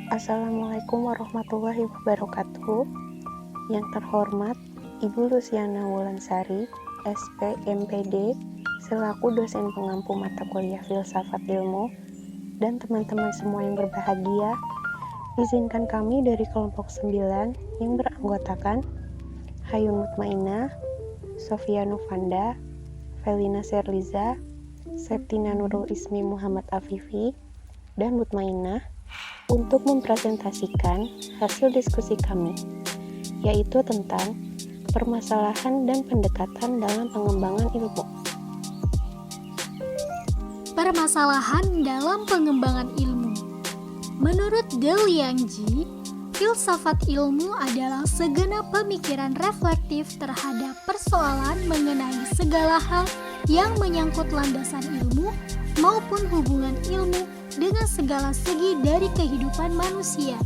Assalamualaikum warahmatullahi wabarakatuh. Yang terhormat Ibu Luciana Wulansari, SP MPD, selaku dosen pengampu mata kuliah Filsafat Ilmu, dan teman-teman semua yang berbahagia, izinkan kami dari kelompok 9 yang beranggotakan Hayun Mutmainah, Sofia Novanda, Felina Serliza, Septina Nurul Ismi Muhammad Afifi, dan Mutmainah untuk mempresentasikan hasil diskusi kami, yaitu tentang permasalahan dan pendekatan dalam pengembangan ilmu. Permasalahan dalam pengembangan ilmu. Menurut Dou Liangji, filsafat ilmu adalah segenap pemikiran reflektif terhadap persoalan mengenai segala hal yang menyangkut landasan ilmu maupun hubungan ilmu dengan segala segi dari kehidupan manusia.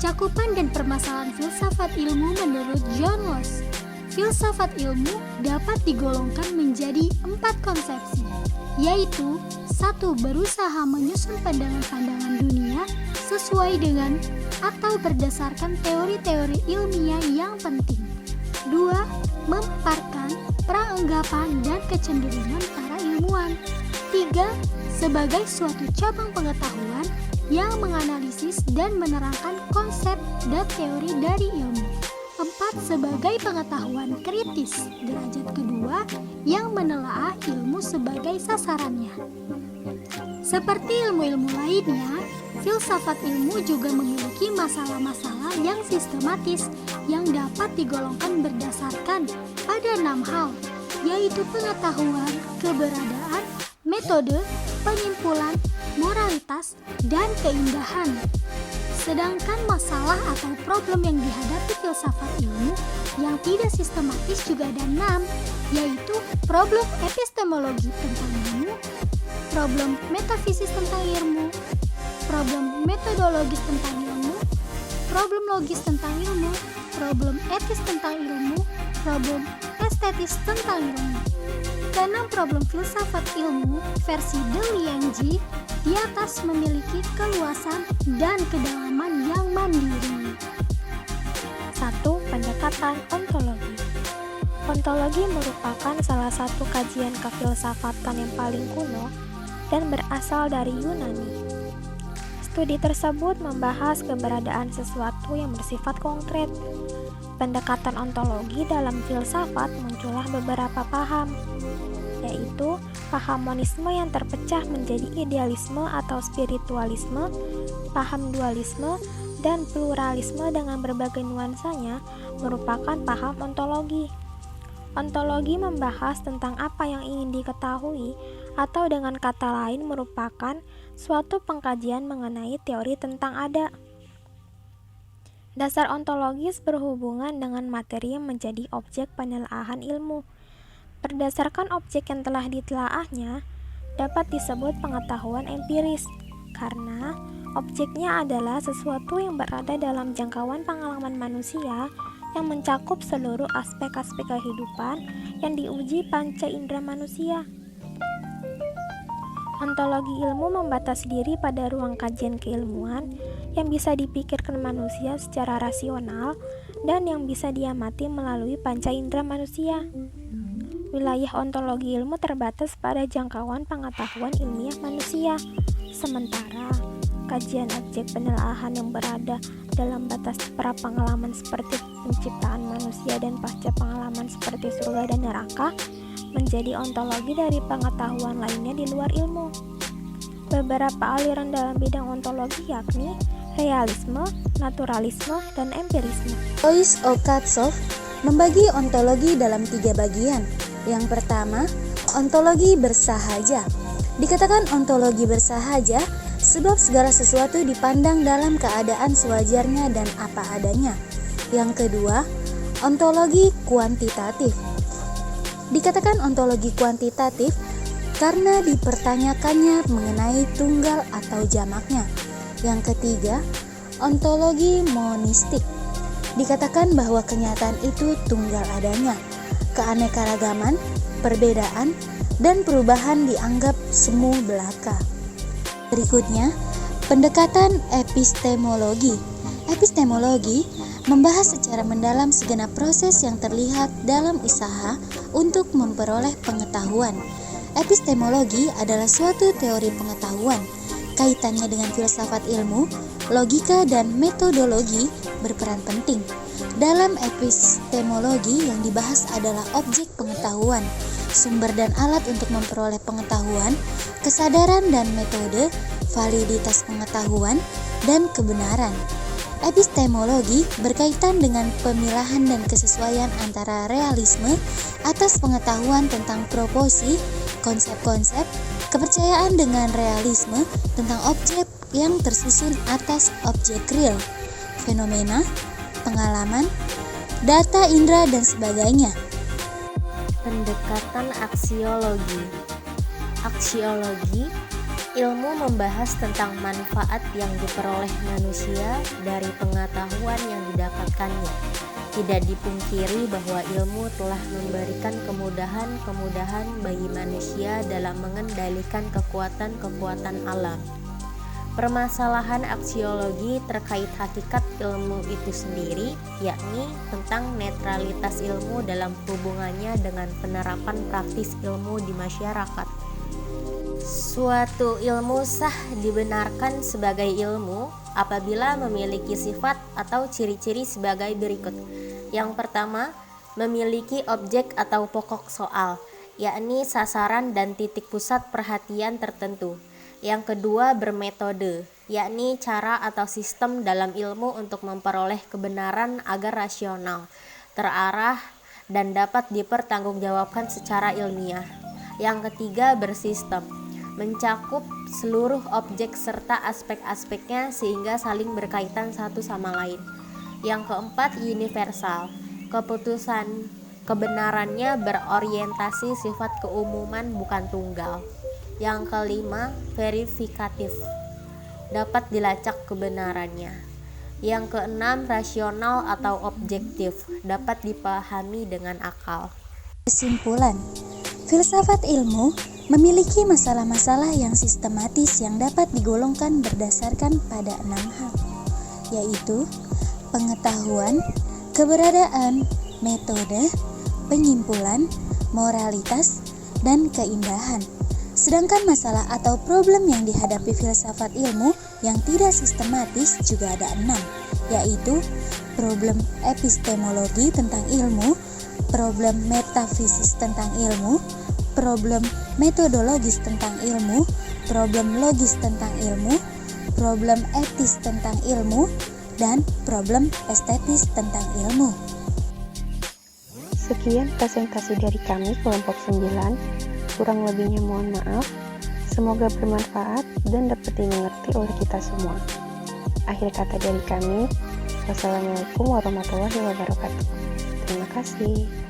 Cakupan dan permasalahan filsafat ilmu menurut John Rawls. Filsafat ilmu dapat digolongkan menjadi 4 konsepsi, yaitu 1. Berusaha menyusun pandangan-pandangan dunia sesuai dengan atau berdasarkan teori-teori ilmiah yang penting. 2. Memaparkan peranggapan dan kecenderungan para ilmuwan. 3. Sebagai suatu cabang pengetahuan yang menganalisis dan menerangkan konsep dan teori dari ilmu. 4. Sebagai pengetahuan kritis, derajat kedua, yang menelaah ilmu sebagai sasarannya. Seperti ilmu-ilmu lainnya, filsafat ilmu juga memiliki masalah-masalah yang sistematis yang dapat digolongkan berdasarkan pada 6 hal, yaitu pengetahuan, keberadaan, metode, penyimpulan, moralitas, dan keindahan. Sedangkan masalah atau problem yang dihadapi filsafat ilmu yang tidak sistematis juga ada 6, yaitu problem epistemologi tentang ilmu, problem metafisis tentang ilmu, problem metodologis tentang ilmu, problem logis tentang ilmu, problem etis tentang ilmu, problem estetis tentang ilmu. Keenam problem filsafat ilmu versi Dou Liangji di atas memiliki keluasan dan kedalaman yang mandiri. 1. Pendekatan ontologi. Ontologi merupakan salah satu kajian kefilsafatan yang paling kuno dan berasal dari Yunani. Studi tersebut membahas keberadaan sesuatu yang bersifat konkret. Pendekatan ontologi dalam filsafat muncullah beberapa paham, yaitu paham monisme yang terpecah menjadi idealisme atau spiritualisme, paham dualisme, dan pluralisme dengan berbagai nuansanya merupakan paham ontologi. Ontologi membahas tentang apa yang ingin diketahui, atau dengan kata lain merupakan suatu pengkajian mengenai teori tentang ada. Dasar ontologis berhubungan dengan materi yang menjadi objek penelaahan ilmu. Berdasarkan objek yang telah ditelaahnya, dapat disebut pengetahuan empiris, karena objeknya adalah sesuatu yang berada dalam jangkauan pengalaman manusia yang mencakup seluruh aspek-aspek kehidupan yang diuji panca indera manusia. Ontologi ilmu membatasi diri pada ruang kajian keilmuan yang bisa dipikirkan manusia secara rasional dan yang bisa diamati melalui panca indera manusia. Wilayah ontologi ilmu terbatas pada jangkauan pengetahuan ilmiah manusia, sementara kajian objek penelaahan yang berada dalam batas pra-pengalaman seperti penciptaan manusia dan pasca pengalaman seperti surga dan neraka menjadi ontologi dari pengetahuan lainnya di luar ilmu. Beberapa aliran dalam bidang ontologi yakni realisme, naturalisme, dan empirisme. Lois Okatsov membagi ontologi dalam 3 bagian. Yang pertama, ontologi bersahaja. Dikatakan ontologi bersahaja sebab segala sesuatu dipandang dalam keadaan sewajarnya dan apa adanya. Yang kedua, ontologi kuantitatif. Dikatakan ontologi kuantitatif karena dipertanyakannya mengenai tunggal atau jamaknya. Yang ketiga, ontologi monistik. Dikatakan bahwa kenyataan itu tunggal adanya. Keanekaragaman, perbedaan, dan perubahan dianggap semu belaka. Berikutnya, Pendekatan epistemologi. Epistemologi membahas secara mendalam segenap proses yang terlihat dalam usaha untuk memperoleh pengetahuan. Epistemologi adalah suatu teori pengetahuan. Kaitannya dengan filsafat ilmu, logika, dan metodologi berperan penting. Dalam epistemologi yang dibahas adalah objek pengetahuan, sumber dan alat untuk memperoleh pengetahuan, kesadaran dan metode, validitas pengetahuan, dan kebenaran. Epistemologi berkaitan dengan pemilahan dan kesesuaian antara realisme atas pengetahuan tentang proposi, konsep-konsep, kepercayaan dengan realisme tentang objek yang tersusun atas objek real, fenomena, pengalaman, data indera, dan sebagainya. Pendekatan aksiologi. Aksiologi, ilmu membahas tentang manfaat yang diperoleh manusia dari pengetahuan yang didapatkannya. Tidak dipungkiri bahwa ilmu telah memberikan kemudahan-kemudahan bagi manusia dalam mengendalikan kekuatan-kekuatan alam. Permasalahan aksiologi terkait hakikat ilmu itu sendiri, yakni tentang netralitas ilmu dalam hubungannya dengan penerapan praktis ilmu di masyarakat. Suatu ilmu sah dibenarkan sebagai ilmu apabila memiliki sifat atau ciri-ciri sebagai berikut. Yang pertama, memiliki objek atau pokok soal, yakni sasaran dan titik pusat perhatian tertentu. Yang kedua, bermetode, yakni cara atau sistem dalam ilmu untuk memperoleh kebenaran agar rasional, terarah, dan dapat dipertanggungjawabkan secara ilmiah. Yang ketiga, bersistem, mencakup seluruh objek serta aspek-aspeknya sehingga saling berkaitan satu sama lain. Yang keempat, universal, kebenarannya berorientasi sifat keumuman bukan tunggal. Yang kelima, verifikatif, dapat dilacak kebenarannya. Yang keenam, rasional atau objektif, dapat dipahami dengan akal. Kesimpulan, filsafat ilmu memiliki masalah-masalah yang sistematis yang dapat digolongkan berdasarkan pada 6 hal, yaitu pengetahuan, keberadaan, metode, penyimpulan, moralitas, dan keindahan. Sedangkan masalah atau problem yang dihadapi filsafat ilmu yang tidak sistematis juga ada 6, yaitu problem epistemologi tentang ilmu, problem metafisis tentang ilmu, problem metodologis tentang ilmu, problem logis tentang ilmu, problem etis tentang ilmu, dan problem estetis tentang ilmu. Sekian presentasi dari kami kelompok 9. Kurang lebihnya mohon maaf. Semoga bermanfaat dan dapat dimengerti oleh kita semua. Akhir kata dari kami, wassalamualaikum warahmatullahi wabarakatuh. Terima kasih.